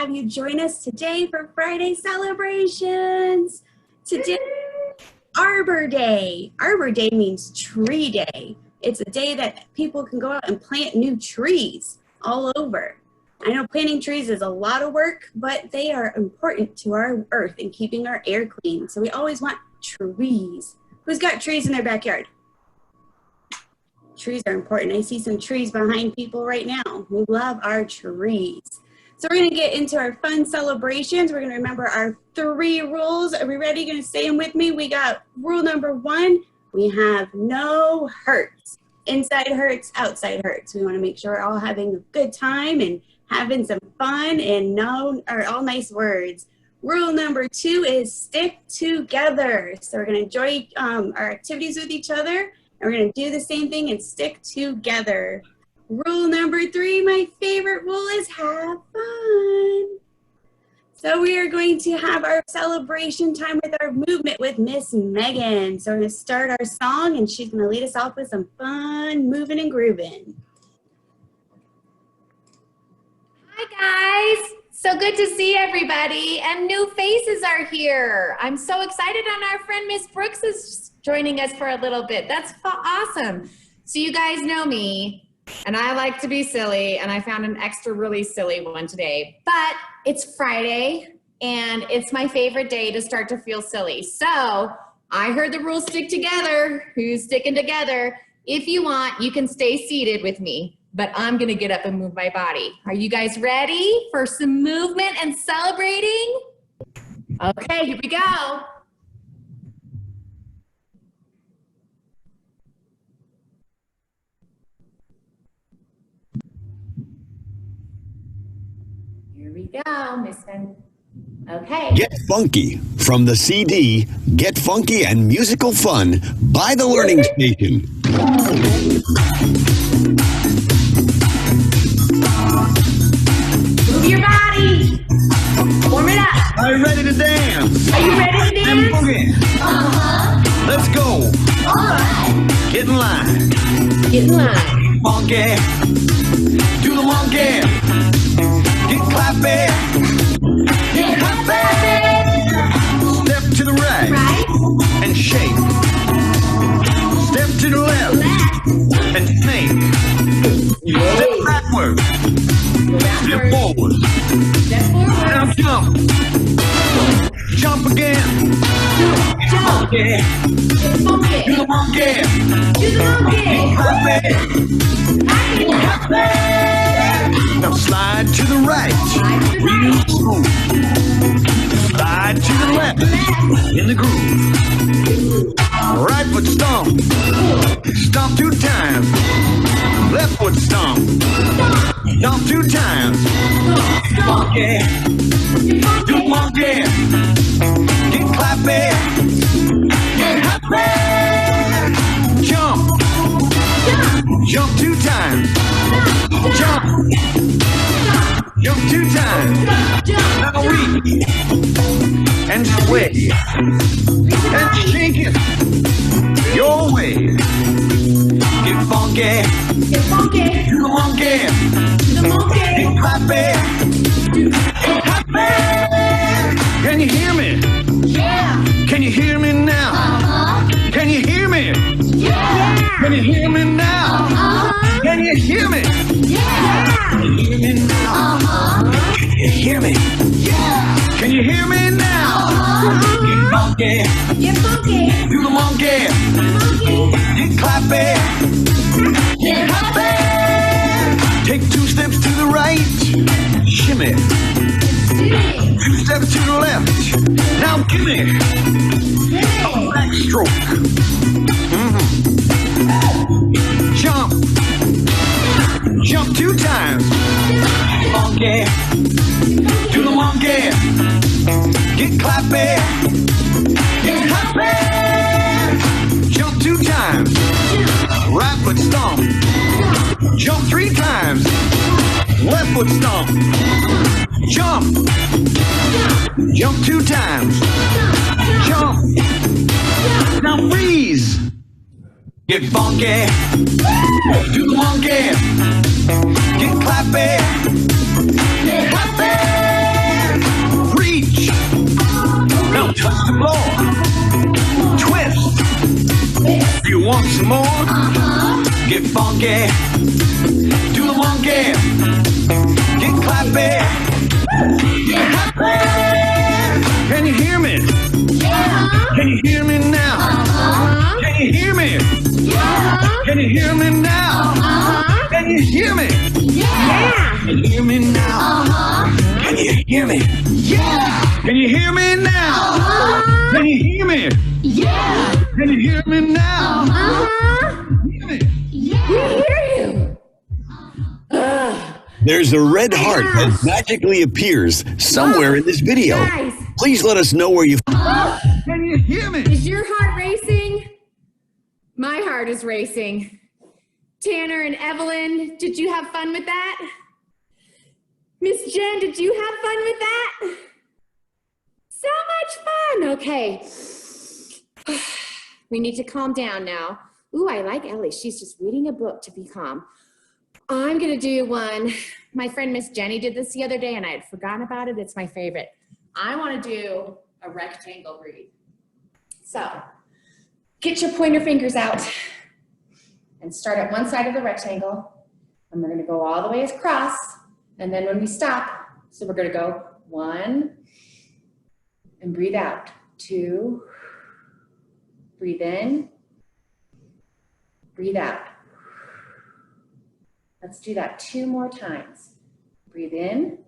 have you join us today for Friday celebrations. Today, Arbor Day. Arbor Day means tree day. It's a day that people can go out and plant new trees all over. I know planting trees is a lot of work, but they are important to our earth and keeping our air clean. So we always want trees. Who's got trees in their backyard? Trees are important. I see some trees behind people right now. We love our trees. So we're gonna get into our fun celebrations. We're gonna remember our 3 rules. Are we ready? Gonna say them with me? We got rule number 1. We have no hurts. Inside hurts, outside hurts. We wanna make sure we're all having a good time and having some fun and all nice words. Rule number 2 is stick together. So we're gonna enjoy our activities with each other. And we're gonna do the same thing and stick together. Rule number 3, my favorite rule, is have fun. So we are going to have our celebration time with our movement with Miss Megan. So we're gonna start our song and she's gonna lead us off with some fun moving and grooving. Hi guys, so good to see everybody and new faces are here. I'm so excited and our friend Miss Brooks is joining us for a little bit. That's awesome. So you guys know me and I like to be silly and I found an extra really silly one today, but it's Friday and it's my favorite day to start to feel silly. So I heard the rules stick together. Who's sticking together? If you want, you can stay seated with me. But I'm gonna get up and move my body. Are you guys ready for some movement and celebrating? Okay, here we go. Here we go, Miss Finn. Okay. Get Funky from the CD Get Funky and Musical Fun by the Learning Station. Move your body. Warm it up. Are you ready to dance? Are you ready to dance? And boogie. Let's go. All right. Get in line. Get in line. Funky. Do the monkey. Get clappy. Get clappy. Step to the right. And shake. Step to the left. And think. Step backward. Step forward. Step forward. Now jump. Jump again. Jump. Yeah. Get funky. Do the monkey. Do the monkey. Happy. Happy. Now slide to the right. Slide to the Real right. smooth. Slide to the left. In the groove. Right foot stomp. Stomp 2 times. Left foot stomp. Stomp 2 times. Monkey. Do the monkey. Get clappy. Get happy. Jump. Jump 2 times. Jump. Jump 2 times. Now weak. And sway. And shake it your way. Get funky. Get funky. Do the monkey. Do the monkey. Get clappy. Get happy. Can you hear me? Yeah. Can you hear me now? Can you hear me? Yeah. Can you hear me now? Can you hear me? Yeah. Can you hear me now? Can you hear me? Yeah. Can you hear me now? Get funky. Get funky. Do the monkey. Do the monkey. Get clappy. Get happy. Take 2 steps to the right. Shimmy. 2 steps to the left. Now gimme a backstroke. Jump. Jump 2 times. Monkey. Do the monkey. Get clappy. Get happy. Jump 2 times. Right foot stomp. Jump 3 times. Left foot stomp. Jump. Jump 2 times. Jump. Now freeze. Get funky. Do the monkey. Get clappy. Get happy. some more? Get funky. Do the monkey. Get clappy. Get happy. Can you hear me? Can you hear me now? Can you hear me? Can you hear me now? Can you hear me? Can you hear me now? Can you hear me? Can you hear me now? Can you hear me? Can you hear me now? Hear me? We hear you. There's a red heart that magically appears somewhere in this video. Guys. Please let us know where you. Can you hear me? Is your heart racing? My heart is racing. Tanner and Evelyn, did you have fun with that? Miss Jen, did you have fun with that? So much fun. Okay. We need to calm down now. Ooh, I like Ellie. She's just reading a book to be calm. I'm going to do one. My friend Miss Jenny did this the other day, and I had forgotten about it. It's my favorite. I want to do a rectangle breathe. So get your pointer fingers out and start at one side of the rectangle. And we're going to go all the way across. And then when we stop, so we're going to go 1 and breathe out. 2, breathe in, breathe out. Let's do that 2 more times. Breathe in,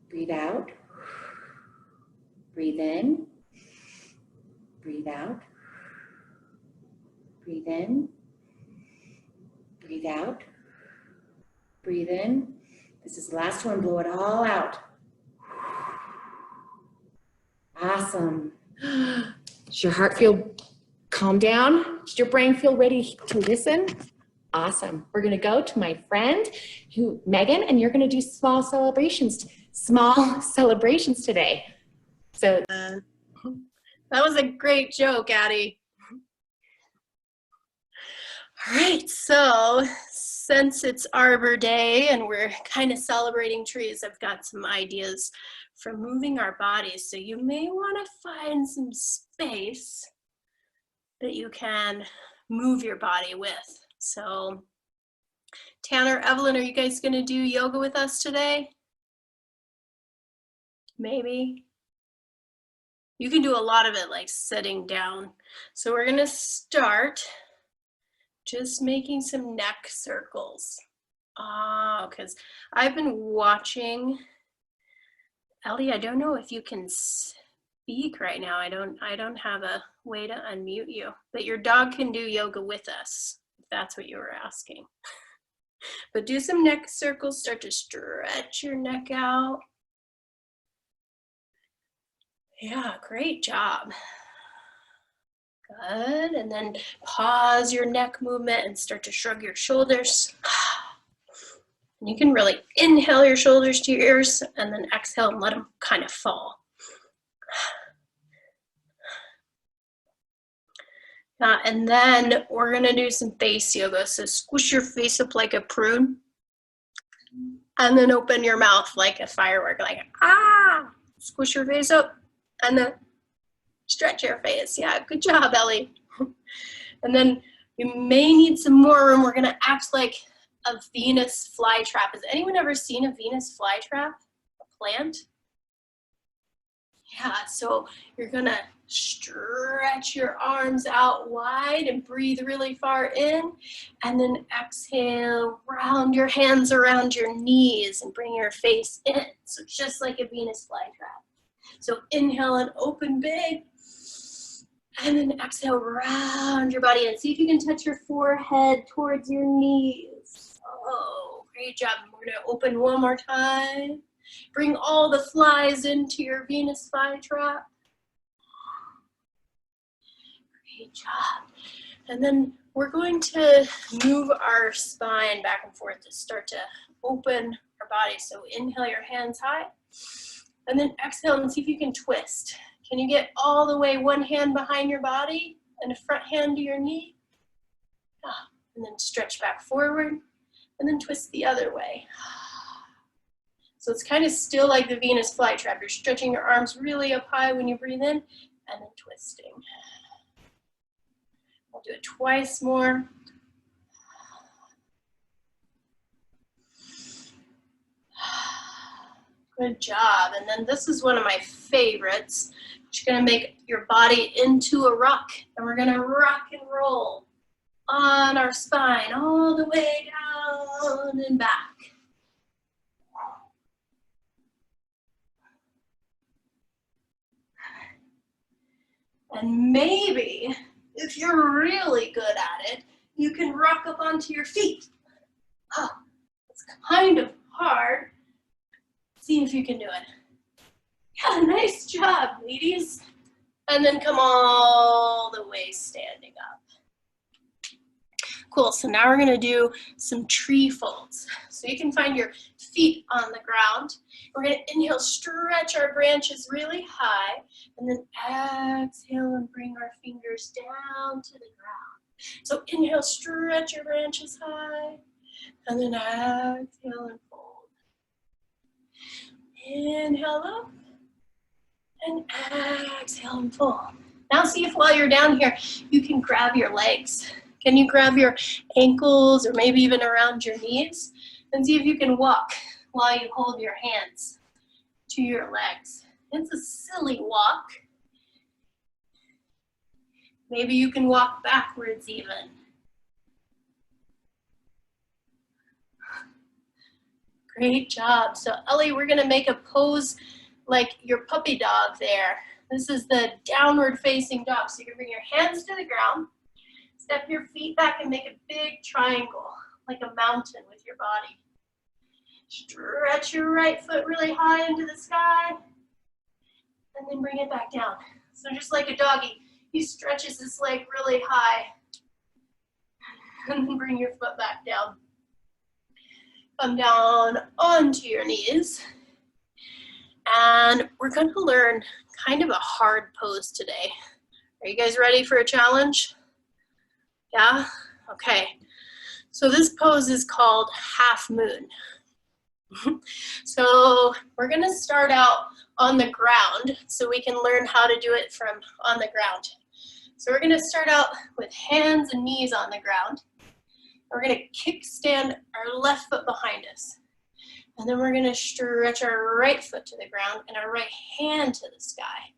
breathe out, breathe in, breathe out, breathe in, breathe out, breathe in. This is the last one, blow it all out. Awesome. Does your heart feel calm down? Does your brain feel ready to listen? Awesome. We're gonna go to my friend, Megan, and you're gonna do small celebrations today. So that was a great joke, Addie. All right, so since it's Arbor Day and we're kind of celebrating trees, I've got some ideas for moving our bodies. So you may want to find some space that you can move your body with. So Tanner, Evelyn, are you guys going to do yoga with us today? Maybe. You can do a lot of it like sitting down. So we're going to start just making some neck circles. Because I've been watching. Ellie, I don't know if you can speak right now. I don't have a way to unmute you, but your dog can do yoga with us, if that's what you were asking. But do some neck circles, start to stretch your neck out. Yeah, great job. Good, and then pause your neck movement and start to shrug your shoulders. And you can really inhale your shoulders to your ears and then exhale and let them kind of fall. And then we're gonna do some face yoga. So squish your face up like a prune and then open your mouth like a firework, like ah! Squish your face up and then stretch your face. Yeah, good job, Ellie. And then you may need some more room. We're gonna act like a Venus flytrap. Has anyone ever seen a Venus flytrap? A plant? Yeah, so you're gonna stretch your arms out wide and breathe really far in, and then exhale, round your hands around your knees and bring your face in. So just like a Venus flytrap. So inhale and open big, and then exhale, round your body and see if you can touch your forehead towards your knees. Oh, great job. We're gonna open one more time. Bring all the flies into your Venus flytrap. Great job. And then we're going to move our spine back and forth to start to open our body. So inhale your hands high, and then exhale and see if you can twist. Can you get all the way one hand behind your body and a front hand to your knee? And then stretch back forward and then twist the other way. So it's kind of still like the Venus flytrap. You're stretching your arms really up high when you breathe in and then twisting. Do it twice more. Good job. And then this is one of my favorites. You're going to make your body into a rock. And we're going to rock and roll on our spine all the way down and back. And maybe, if you're really good at it, you can rock up onto your feet. Oh, it's kind of hard. See if you can do it. Yeah, nice job, ladies. And then come all the way standing up. Cool, so now we're gonna do some tree folds. So you can find your feet on the ground. We're gonna inhale, stretch our branches really high, and then exhale and bring our fingers down to the ground. So inhale, stretch your branches high, and then exhale and fold. Inhale up, and exhale and fold. Now see if while you're down here, you can grab your legs. Can you grab your ankles or maybe even around your knees? And see if you can walk while you hold your hands to your legs. It's a silly walk. Maybe you can walk backwards even. Great job. So Ellie, we're gonna make a pose like your puppy dog there. This is the downward facing dog. So you can bring your hands to the ground, step your feet back and make a big triangle, like a mountain with your body. Stretch your right foot really high into the sky, and then bring it back down. So just like a doggy, he stretches his leg really high, and then bring your foot back down. Come down onto your knees. And we're going to learn kind of a hard pose today. Are you guys ready for a challenge? Yeah? Okay. So this pose is called half moon. So we're going to start out on the ground so we can learn how to do it from on the ground. So we're going to start out with hands and knees on the ground. We're going to kickstand our left foot behind us. And then we're going to stretch our right foot to the ground and our right hand to the sky.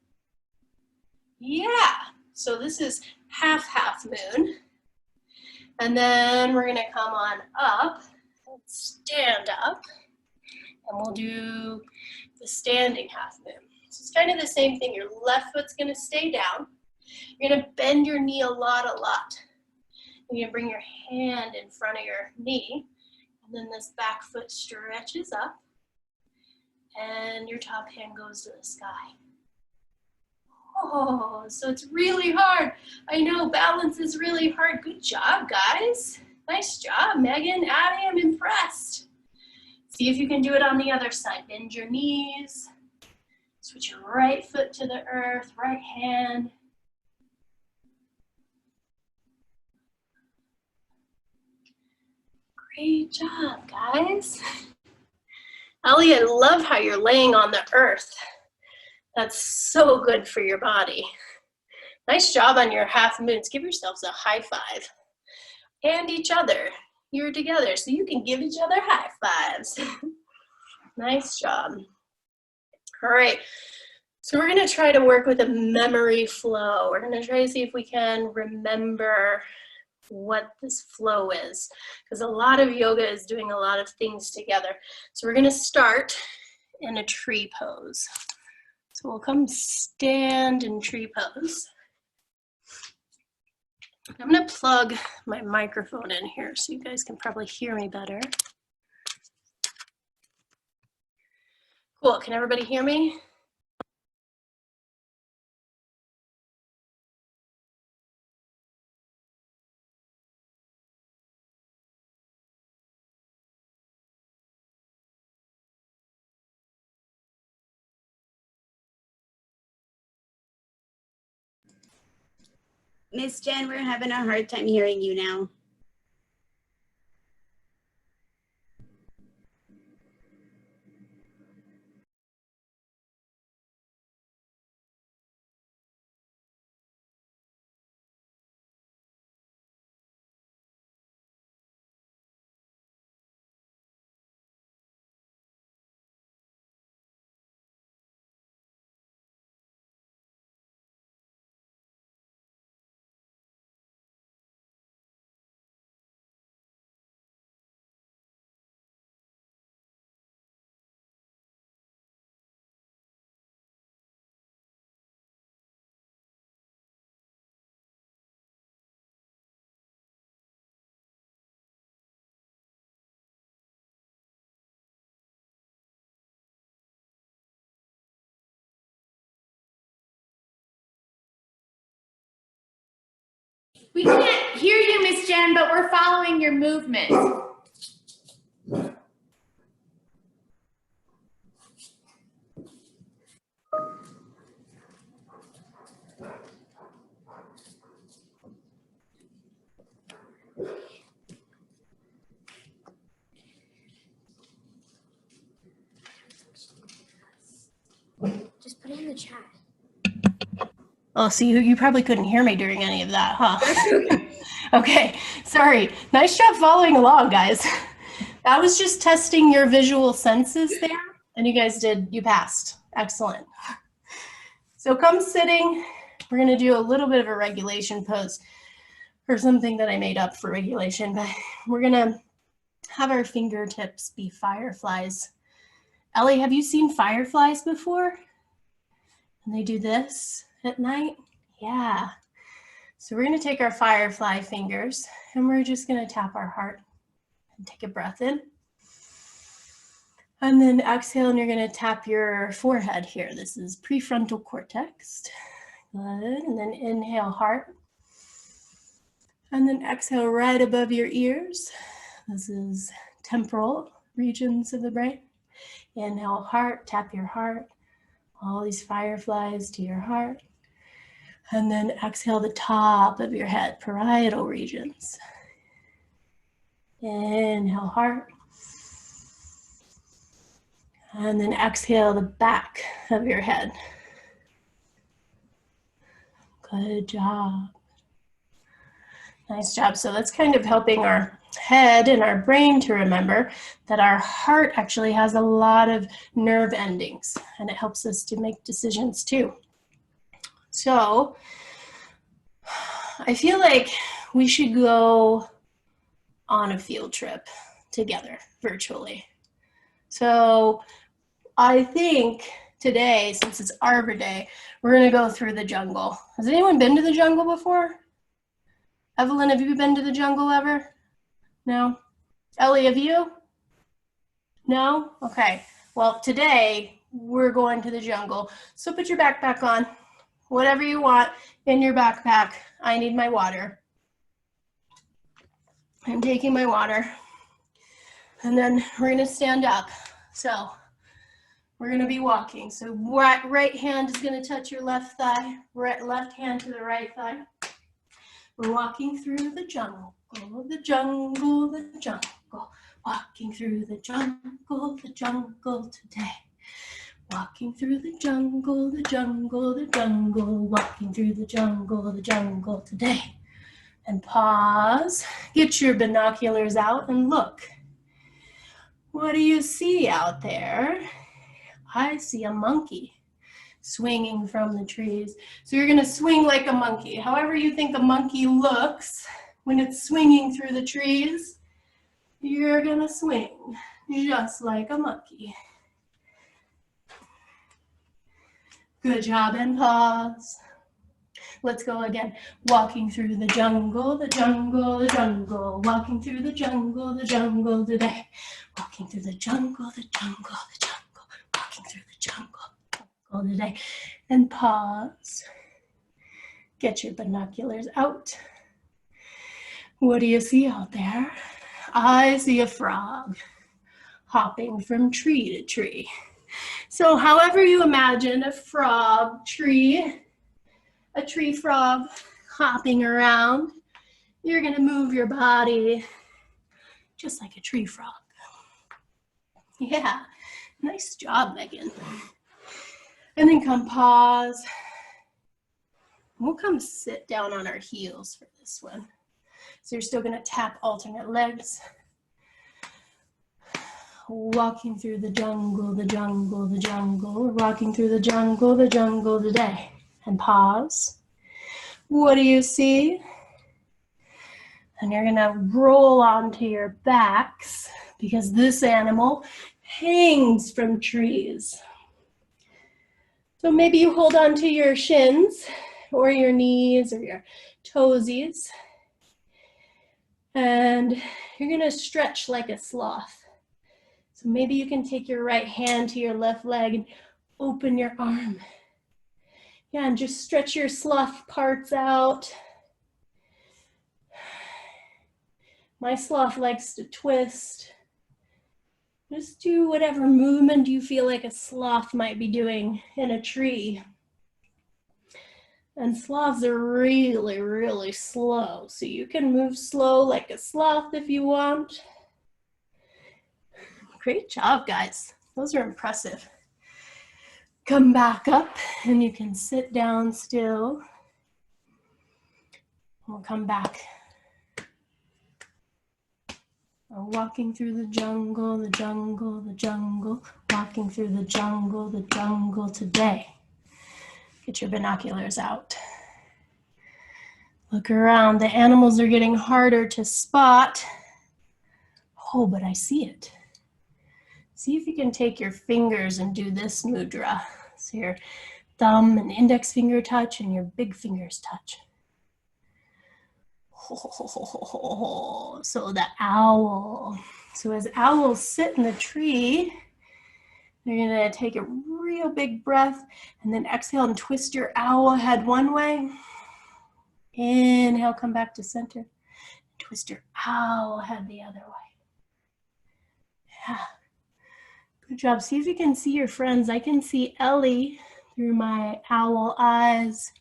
Yeah, so this is half moon. And then we're going to come on up and stand up. And we'll do the standing half moon. So it's kind of the same thing. Your left foot's going to stay down. You're going to bend your knee a lot. You're going to bring your hand in front of your knee. And then this back foot stretches up. And your top hand goes to the sky. Oh, so it's really hard. I know, balance is really hard. Good job, guys. Nice job, Megan, Addie, I'm impressed. See if you can do it on the other side. Bend your knees. Switch your right foot to the earth, right hand. Great job, guys. Ellie, I love how you're laying on the earth. That's so good for your body. Nice job on your half moons. Give yourselves a high five. And each other. You're together, so you can give each other high fives. Nice job. All right, so we're gonna try to work with a memory flow. We're gonna try to see if we can remember what this flow is, because a lot of yoga is doing a lot of things together. So we're gonna start in a tree pose. So we'll come stand in tree pose. I'm gonna plug my microphone in here so you guys can probably hear me better. Cool, can everybody hear me? Miss Jen, we're having a hard time hearing you now. We can't hear you, Miss Jen, but we're following your movement. Just put it in the chat. Oh, so you probably couldn't hear me during any of that, huh? Okay, sorry. Nice job following along, guys. That was just testing your visual senses there, and you passed. Excellent. So come sitting. We're gonna do a little bit of a regulation pose, or something that I made up for regulation, but we're gonna have our fingertips be fireflies. Ellie, have you seen fireflies before? And they do this at night? Yeah. So we're gonna take our firefly fingers and we're just gonna tap our heart and take a breath in. And then exhale, and you're gonna tap your forehead here. This is prefrontal cortex. Good, and then inhale, heart. And then exhale right above your ears. This is temporal regions of the brain. Inhale, heart, tap your heart. All these fireflies to your heart. And then exhale the top of your head, parietal regions. Inhale, heart. And then exhale the back of your head. Good job. Nice job. So that's kind of helping our head and our brain to remember that our heart actually has a lot of nerve endings, and it helps us to make decisions too. So I feel like we should go on a field trip together virtually. So I think today, since it's Arbor Day, we're gonna go through the jungle. Has anyone been to the jungle before? Evelyn, have you been to the jungle ever? No? Ellie, have you? No? Okay. Well, today we're going to the jungle. So put your backpack on, whatever you want in your backpack. I need my water. I'm taking my water. And then we're gonna stand up. So we're gonna be walking. So right hand is gonna touch your left thigh, left hand to the right thigh. We're walking through the jungle, the jungle, the jungle. Walking through the jungle today. Walking through the jungle, the jungle, the jungle. Walking through the jungle today. And pause. Get your binoculars out and look. What do you see out there? I see a monkey swinging from the trees. So you're gonna swing like a monkey. However you think a monkey looks when it's swinging through the trees, you're gonna swing just like a monkey. Good job, and pause. Let's go again. Walking through the jungle, the jungle, the jungle. Walking through the jungle today. Walking through the jungle, the jungle, the jungle. Walking through the jungle today. And pause. Get your binoculars out. What do you see out there? I see a frog hopping from tree to tree. So however you imagine a tree frog hopping around, you're gonna move your body just like a tree frog. Yeah, nice job, Megan. And then come pause. We'll come sit down on our heels for this one. So you're still gonna tap alternate legs. Walking through the jungle, the jungle, the jungle. We're walking through the jungle today. And pause. What do you see? And you're gonna roll onto your backs because this animal hangs from trees. So maybe you hold on to your shins or your knees or your toesies. And you're gonna stretch like a sloth. So maybe you can take your right hand to your left leg and open your arm. Yeah, and just stretch your sloth parts out. My sloth likes to twist. Just do whatever movement you feel like a sloth might be doing in a tree. And sloths are really, really slow. So you can move slow like a sloth if you want. Great job, guys. Those are impressive. Come back up and you can sit down still. We'll come back. We're walking through the jungle, the jungle, the jungle, walking through the jungle today. Get your binoculars out. Look around. The animals are getting harder to spot. Oh, but I see it. See if you can take your fingers and do this mudra. So your thumb and index finger touch and your big fingers touch. So the owl. So as owls sit in the tree, you're gonna take a real big breath and then exhale and twist your owl head one way. Inhale, come back to center. Twist your owl head the other way. Yeah. Good job. See if you can see your friends. I can see Ellie through my owl eyes.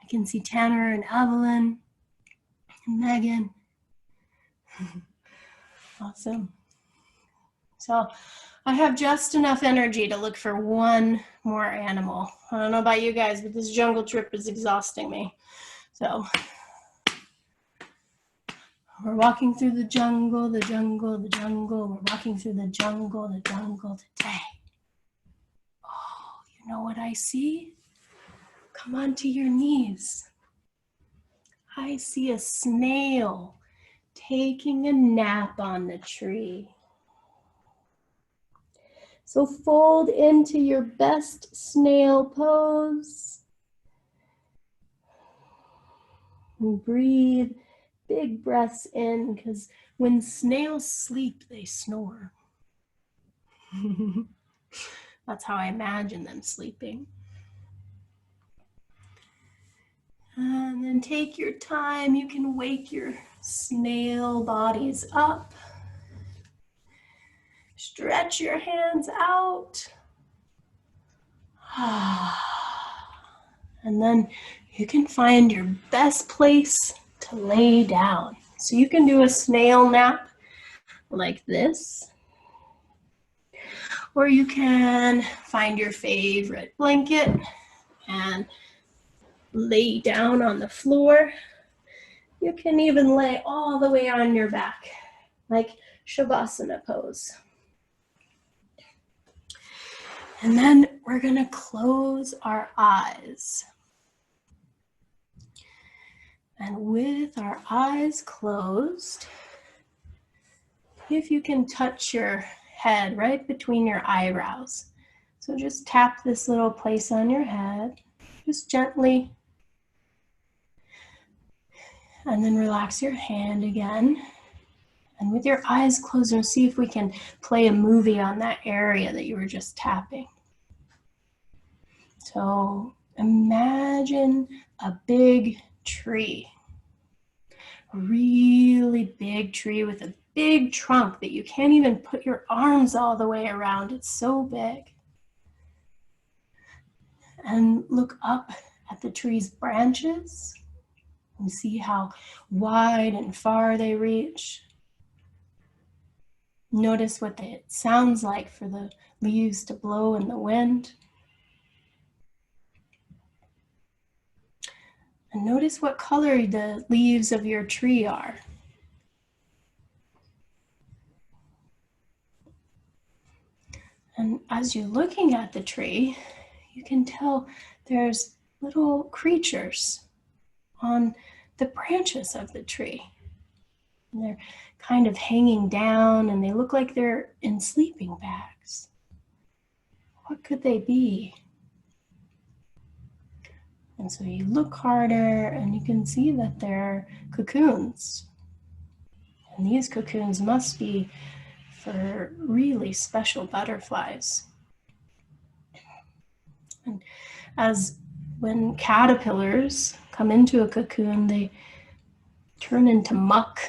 I can see Tanner and Evelyn and Megan. Awesome. So I have just enough energy to look for one more animal. I don't know about you guys, but this jungle trip is exhausting me. So we're walking through the jungle, the jungle, the jungle. We're walking through the jungle today. Oh, you know what I see? Come onto your knees. I see a snail taking a nap on the tree. So fold into your best snail pose. And breathe big breaths in, because when snails sleep, they snore. That's how I imagine them sleeping. And then take your time. You can wake your snail bodies up. Stretch your hands out. And then you can find your best place to lay down. So you can do a snail nap like this. Or you can find your favorite blanket and lay down on the floor. You can even lay all the way on your back, like Shavasana pose. And then we're gonna close our eyes. And with our eyes closed, if you can touch your head right between your eyebrows. So just tap this little place on your head, just gently. And then relax your hand again. And with your eyes closed, we'll see if we can play a movie on that area that you were just tapping. So imagine a big tree, a really big tree with a big trunk that you can't even put your arms all the way around. It's so big. And look up at the tree's branches and see how wide and far they reach. Notice what it sounds like for the leaves to blow in the wind. And notice what color the leaves of your tree are. And as you're looking at the tree, you can tell there's little creatures on the branches of the tree. And they're kind of hanging down and they look like they're in sleeping bags. What could they be? And so you look harder and you can see that they're cocoons. And these cocoons must be for really special butterflies. And when caterpillars come into a cocoon, they turn into muck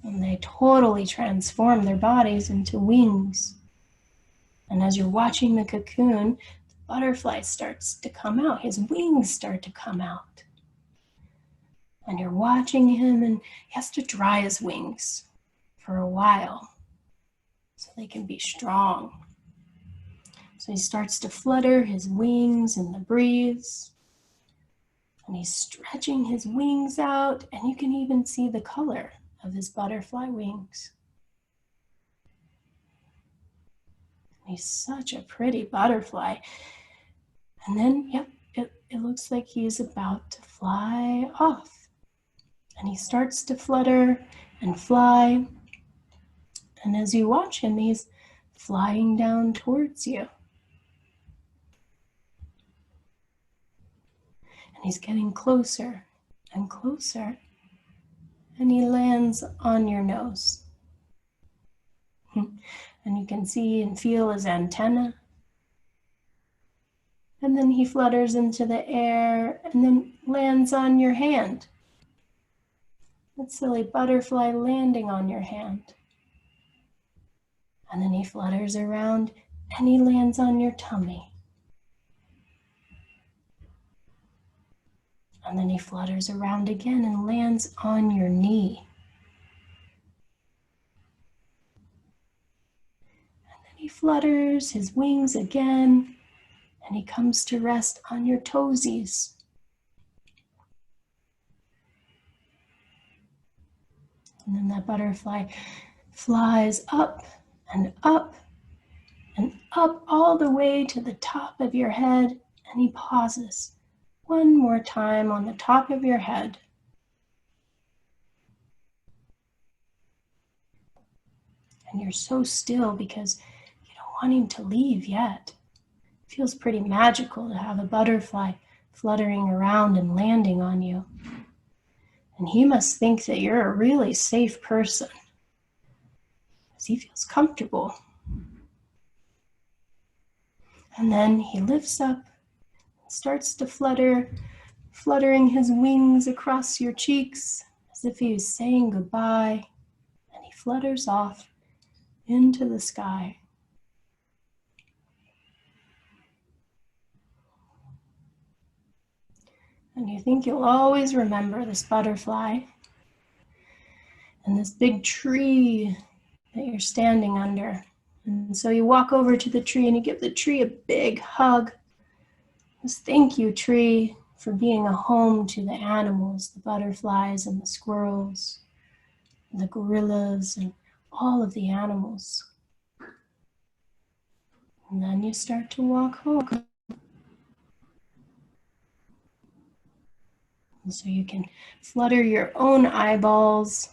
And they totally transform their bodies into wings. And as you're watching the cocoon, the butterfly starts to come out. His wings start to come out. And you're watching him, and he has to dry his wings for a while so they can be strong. So he starts to flutter his wings in the breeze. And he's stretching his wings out, and you can even see the color of his butterfly wings. He's such a pretty butterfly. And then, yep, it looks like he's about to fly off. And he starts to flutter and fly. And as you watch him, he's flying down towards you. And he's getting closer and closer. And he lands on your nose. And you can see and feel his antenna. And then he flutters into the air and then lands on your hand. That silly butterfly landing on your hand. And then he flutters around and he lands on your tummy. And then he flutters around again and lands on your knee. And then he flutters his wings again and he comes to rest on your toesies. And then that butterfly flies up and up and up all the way to the top of your head, and he pauses one more time on the top of your head. And you're so still because you don't want him to leave yet. It feels pretty magical to have a butterfly fluttering around and landing on you. And he must think that you're a really safe person because he feels comfortable. And then he lifts up and starts to flutter, fluttering his wings across your cheeks as if he was saying goodbye. And he flutters off into the sky. And you think you'll always remember this butterfly and this big tree that you're standing under. And so you walk over to the tree and you give the tree a big hug. Just thank you, tree, for being a home to the animals, the butterflies and the squirrels, and the gorillas and all of the animals. And then you start to walk home. And so you can flutter your own eyeballs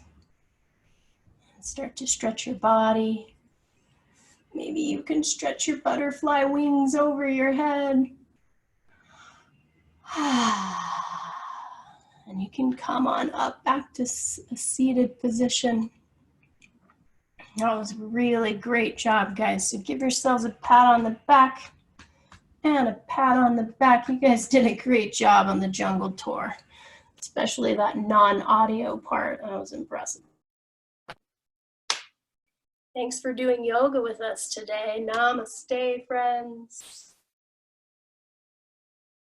and start to stretch your body. Maybe you can stretch your butterfly wings over your head. And you can come on up back to a seated position. That was a really great job, guys. So give yourselves a pat on the back and a pat on the back. You guys did a great job on the jungle tour, especially that non-audio part. That was impressive. Thanks for doing yoga with us today. Namaste, friends.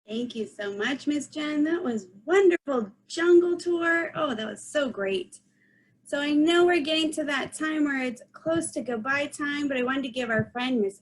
Thank you so much, Miss Jen. That was wonderful jungle tour. Oh, that was so great. So I know we're getting to that time where it's close to goodbye time, but I wanted to give our friend Miss